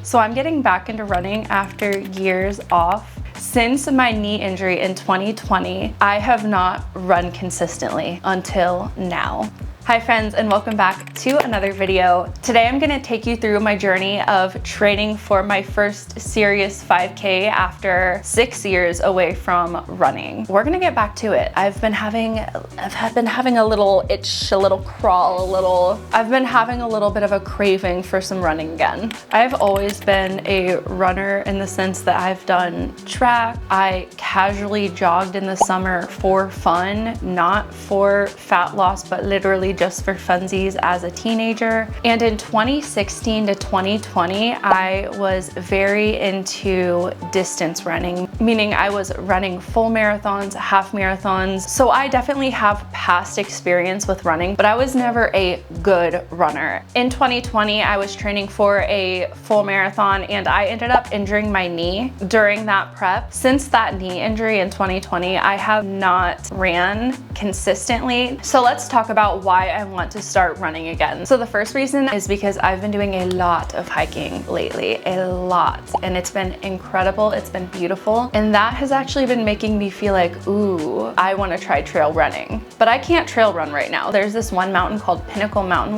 So I'm getting back into running after years off. Since my knee injury in 2020, I have not run consistently until now. Hi friends, and welcome back to another video. Today I'm gonna take you through my journey of training for my first serious 5K after 6 years away from running. We're gonna get back to it. I've been having a little itch, a little crawl, I've been having a little bit of a craving for some running again. I've always been a runner in the sense that I've done track. I casually jogged in the summer for fun, not for fat loss, but literally just for funsies as a teenager. And in 2016 to 2020, I was very into distance running, meaning I was running full marathons, half marathons. So I definitely have past experience with running, but I was never a good runner. In 2020, I was training for a full marathon and I ended up injuring my knee during that prep. Since that knee injury in 2020, I have not ran consistently. So let's talk about why I want to start running again. So the first reason is because I've been doing a lot of hiking lately, a lot, and it's been incredible. It's been beautiful. And that has actually been making me feel like, ooh, I want to try trail running. But I can't trail run right now. There's this one mountain called Pinnacle Mountain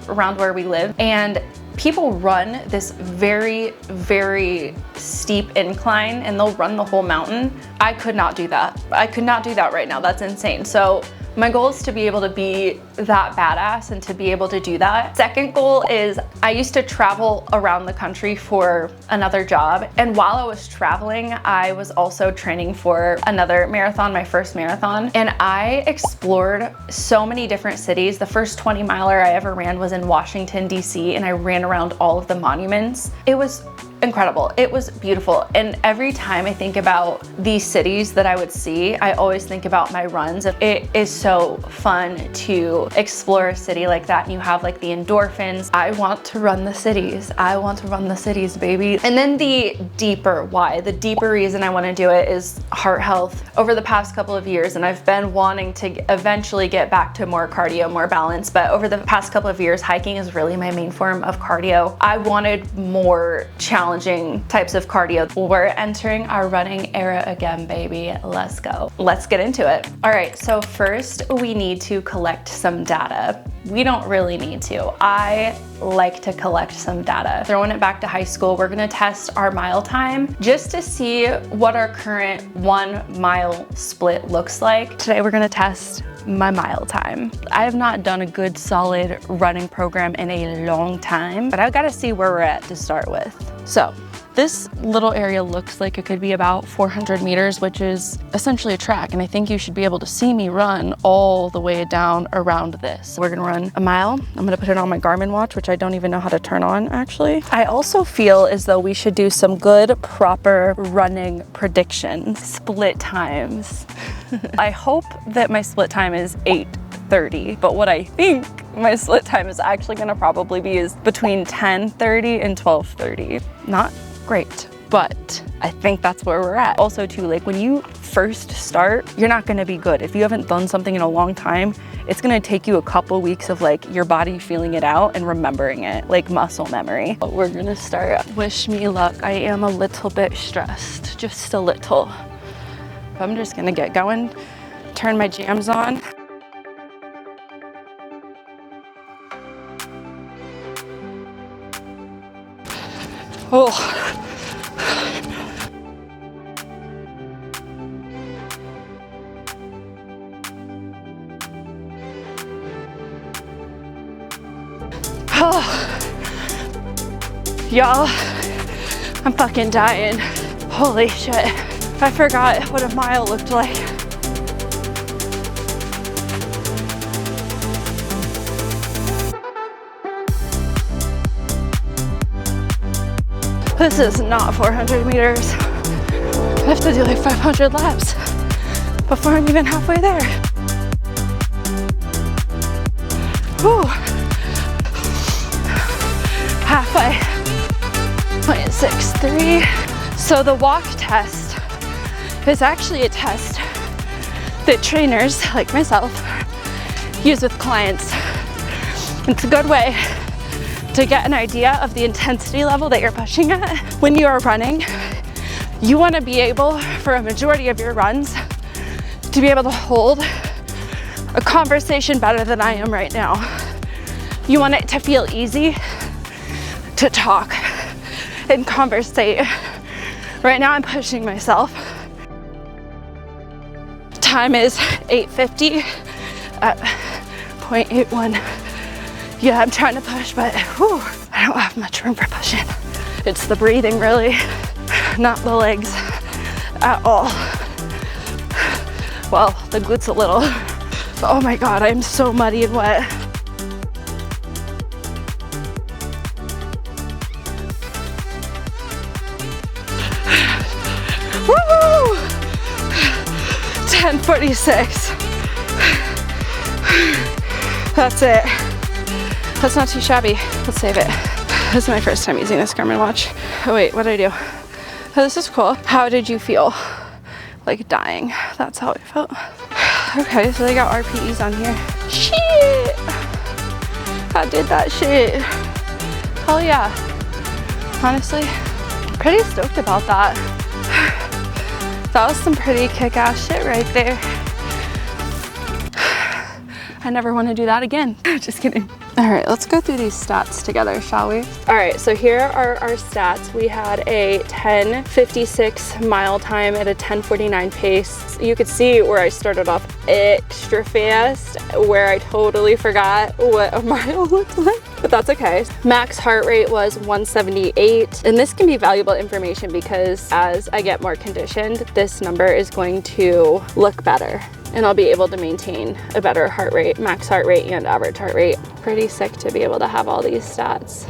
around where we live, and people run this very, very steep incline and they'll run the whole mountain. I could not do that. I could not do that right now. That's insane. So my goal is to be able to be that badass and to be able to do that. Second goal is I used to travel around the country for another job. And while I was traveling, I was also training for another marathon, my first marathon. And I explored so many different cities. The first 20 miler I ever ran was in Washington, DC, and I ran around all of the monuments. It was incredible. It was beautiful. And every time I think about these cities that I would see, I always think about my runs. It is so fun to explore a city like that. And you have like the endorphins. I want to run the cities. I want to run the cities, baby. And then the deeper why, the deeper reason I want to do it is heart health. Over the past couple of years, and I've been wanting to eventually get back to more cardio, more balance, but over the past couple of years, hiking is really my main form of cardio. I wanted more challenging types of cardio. We're entering our running era again, baby. Let's go. Let's get into it. All right, so first we need to collect some data. We don't really need to. I like to collect some data. Throwing it back to high school, we're gonna test our mile time just to see what our current 1 mile split looks like. Today we're gonna test my mile time. I have not done a good solid running program in a long time, but I've got to see where we're at to start with. So this little area looks like it could be about 400 meters, which is essentially a track. And I think you should be able to see me run all the way down around this. We're gonna run a mile. I'm gonna put it on my Garmin watch, which I don't even know how to turn on actually. I also feel as though we should do some good, proper running predictions. Split times. I hope that my split time is 8:30, but what I think my split time is actually gonna probably be is between 10:30 and 12:30. Not great, but I think that's where we're at. Also too, like when you first start, you're not gonna be good. If you haven't done something in a long time, it's gonna take you a couple weeks of like your body feeling it out and remembering it, like muscle memory. But we're gonna start. Wish me luck. I am a little bit stressed, just a little. I'm just gonna get going, turn my jams on. Oh. Oh. Y'all, I'm fucking dying. Holy shit. I forgot what a mile looked like. This is not 400 meters. I have to do like 500 laps before I'm even halfway there. Whew. Halfway. 0.63. So the walk test is actually a test that trainers like myself use with clients. It's a good way To get an idea of the intensity level that you're pushing at, when you are running, you want to be able, for a majority of your runs, to be able to hold a conversation better than I am right now. You want it to feel easy to talk and conversate. Right now I'm pushing myself. Time is 8:50 at 0.81. Yeah, I'm trying to push, but whew, I don't have much room for pushing. It's the breathing really, not the legs at all. Well, the glutes a little. But oh my God, I'm so muddy and wet. Woo! 10:46. That's it. That's not too shabby. Let's save it. This is my first time using this Garmin watch. Oh wait, what did I do? Oh, this is cool. How did you feel? Like dying. That's how I felt. Okay, so they got RPEs on here. Shit! I did that shit. Hell yeah. Honestly, pretty stoked about that. That was some pretty kick-ass shit right there. I never want to do that again. Just kidding. All right, let's go through these stats together, shall we? All right, so here are our stats. We had a 10:56 mile time at a 10:49 pace. You could see where I started off extra fast, where I totally forgot what a mile looked like, but that's okay. Max heart rate was 178, and this can be valuable information because as I get more conditioned, this number is going to look better, and I'll be able to maintain a better heart rate, max heart rate and average heart rate. Pretty sick to be able to have all these stats.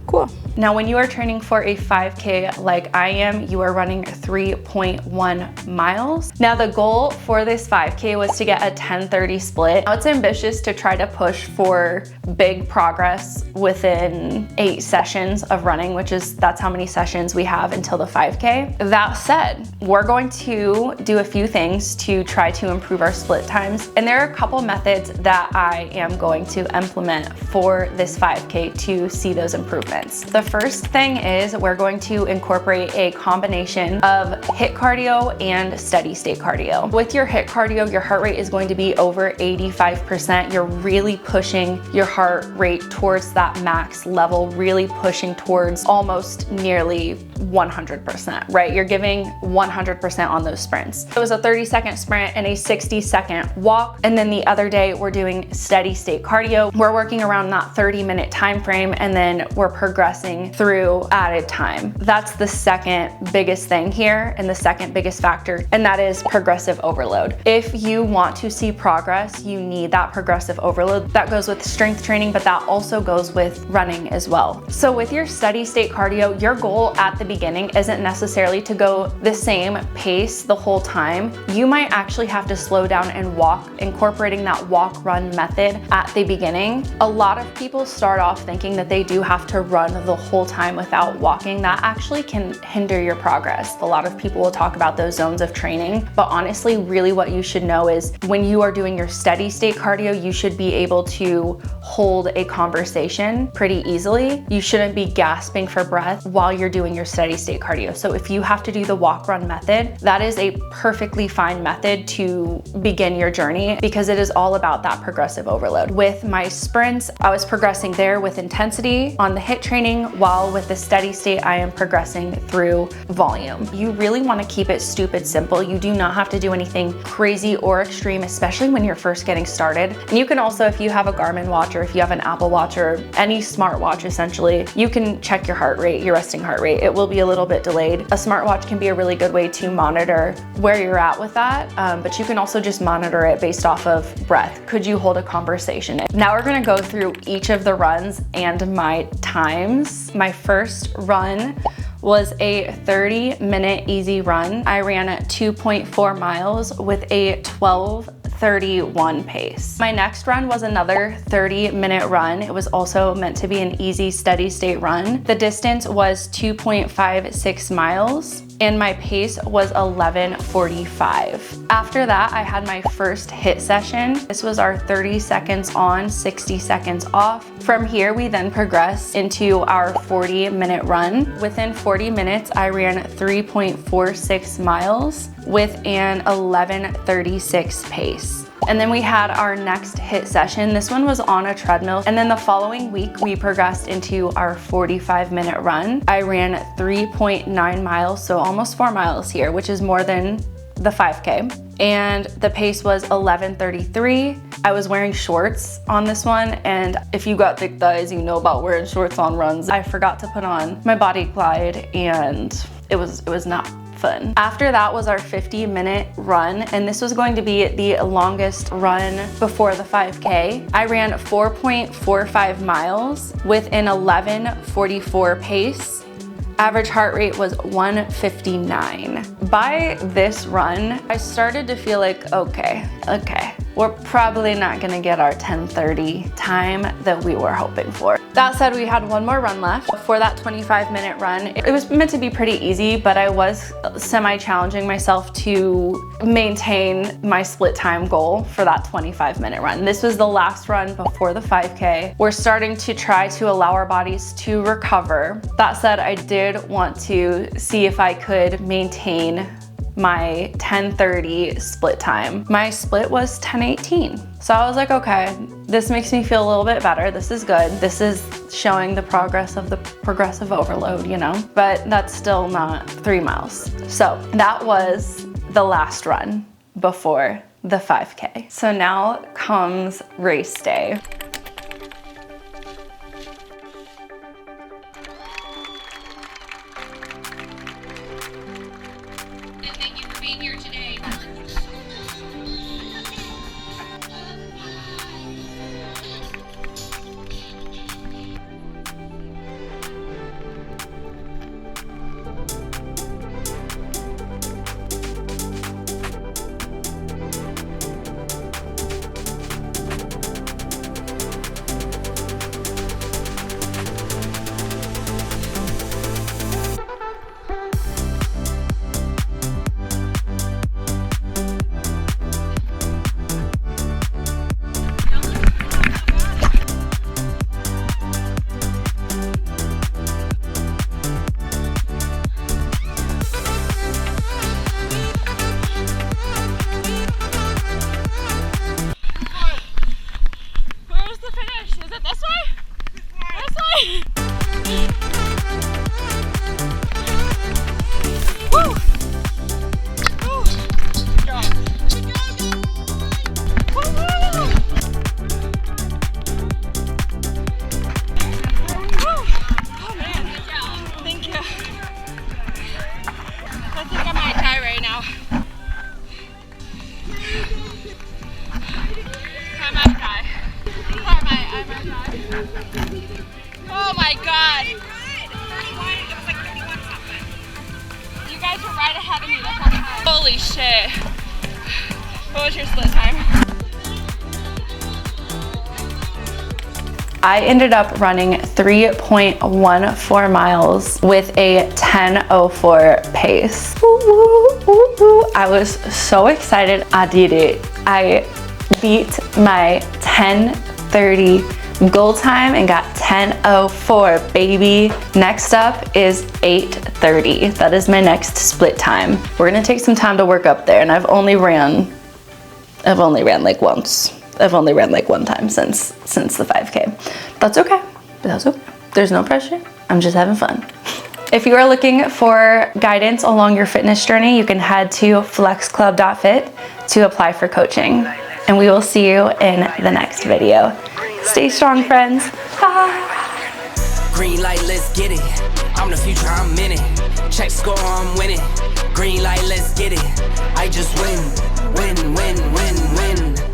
Cool. Now, when you are training for a 5K like I am, you are running 3.1 miles. Now, the goal for this 5K was to get a 10:30 split. Now, it's ambitious to try to push for big progress within 8 sessions of running, that's how many sessions we have until the 5K. That said, we're going to do a few things to try to improve our split times. And there are a couple methods that I am going to implement for this 5K to see those improvements. The first thing is we're going to incorporate a combination of HIIT cardio and steady state cardio. With your HIIT cardio, your heart rate is going to be over 85%. You're really pushing your heart rate towards that max level, really pushing towards almost nearly 100%, right? You're giving 100% on those sprints. It was a 30-second sprint and a 60-second walk. And then the other day we're doing steady state cardio. We're working around that 30-minute time frame, and then we're progressing through added time. That's the second biggest thing here and the second biggest factor, and that is progressive overload. If you want to see progress, you need that progressive overload. That goes with strength training, but that also goes with running as well. So with your steady state cardio, your goal at the beginning isn't necessarily to go the same pace the whole time. You might actually have to slow down and walk, incorporating that walk-run method at the beginning. A lot of people start off thinking that they do have to run the whole time without walking. That actually can hinder your progress. A lot of people will talk about those zones of training, but honestly, really what you should know is when you are doing your steady state cardio, you should be able to hold a conversation pretty easily. You shouldn't be gasping for breath while you're doing your steady state cardio. So if you have to do the walk run method, that is a perfectly fine method to begin your journey because it is all about that progressive overload. With my sprints, I was progressing there with intensity on the HIIT training, while with the steady state, I am progressing through volume. You really want to keep it stupid simple. You do not have to do anything crazy or extreme, especially when you're first getting started. And you can also, if you have a Garmin watch or if you have an Apple Watch or any smartwatch, essentially, you can check your heart rate, your resting heart rate. It will be a little bit delayed. A smartwatch can be a really good way to monitor where you're at with that, but you can also just monitor it based off of breath. Could you hold a conversation? Now we're gonna go through each of the runs and my times. My first run was a 30-minute easy run. I ran at 2.4 miles with a 12:31 pace. My next run was another 30-minute run. It was also meant to be an easy steady state run. The distance was 2.56 miles. and my pace was 11:45. After that, I had my first HIIT session. This was our 30 seconds on, 60 seconds off. From here, we then progressed into our 40-minute run. Within 40 minutes, I ran 3.46 miles with an 11:36 pace. And then we had our next HIIT session. This one was on a treadmill. And then the following week, we progressed into our 45-minute run. I ran 3.9 miles, so almost 4 miles here, which is more than the 5K. And the pace was 11:33. I was wearing shorts on this one, and if you got thick thighs, you know about wearing shorts on runs. I forgot to put on my body glide, and it was not fun. After that was our 50-minute run, and this was going to be the longest run before the 5K. I ran 4.45 miles with an 11:44 pace. Average heart rate was 159. By this run, I started to feel like, okay, we're probably not gonna get our 10:30 time that we were hoping for. That said, we had one more run left. For that 25-minute run, it was meant to be pretty easy, but I was semi-challenging myself to maintain my split time goal for that 25-minute run. This was the last run before the 5K. We're starting to try to allow our bodies to recover. That said, I did want to see if I could maintain my 10:30 split time. My split was 10:18. So I was like, okay, this makes me feel a little bit better. This is good. This is showing the progress of the progressive overload, you know, but that's still not 3 miles. So that was the last run before the 5K. So now comes race day. Here today. Oh my god! It was like 31 something. You guys were right ahead of me the whole time. Holy shit. What was your split time? I ended up running 3.14 miles with a 10:04 pace. I was so excited. I did it. I beat my 10:30 goal time and got 10:04, baby. Next up is 8:30. That is my next split time. We're gonna take some time to work up there, and I've only ran like once. I've only ran like one time since the 5K. That's okay. That's okay. There's no pressure. I'm just having fun. If you are looking for guidance along your fitness journey, you can head to flexclub.fit to apply for coaching. And we will see you in the next video. Stay strong, friends. Bye. Green light, let's get it. I'm the future, I'm in it. Check score, I'm winning. Green light, let's get it. I just win, win, win, win, win.